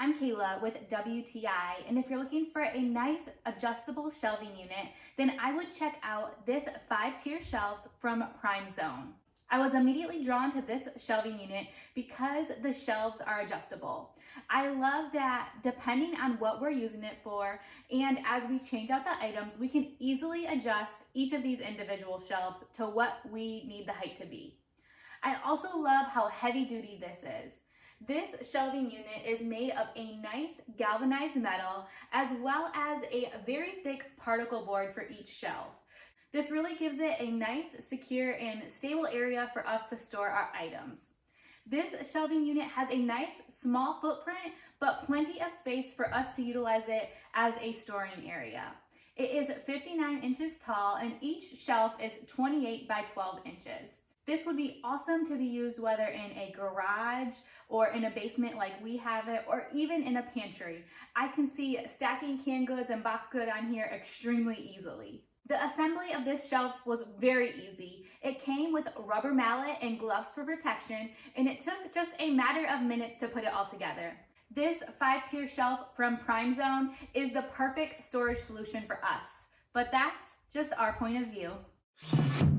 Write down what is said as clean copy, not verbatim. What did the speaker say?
I'm Kayla with WTI, and if you're looking for a nice adjustable shelving unit, then I would check out this 5-tier shelves from PrimeZone. I was immediately drawn to this shelving unit because the shelves are adjustable. I love that depending on what we're using it for, and as we change out the items, we can easily adjust each of these individual shelves to what we need the height to be. I also love how heavy duty this is. This shelving unit is made of a nice galvanized metal as well as a very thick particle board for each shelf. This really gives it a nice, secure, and stable area for us to store our items. This shelving unit has a nice small footprint, but plenty of space for us to utilize it as a storing area. It is 59 inches tall and each shelf is 28 by 12 inches. This would be awesome to be used whether in a garage or in a basement like we have it, or even in a pantry. I can see stacking canned goods and boxed goods on here extremely easily. The assembly of this shelf was very easy. It came with rubber mallet and gloves for protection, and it took just a matter of minutes to put it all together. This 5-tier shelf from PrimeZone is the perfect storage solution for us, but that's just our point of view.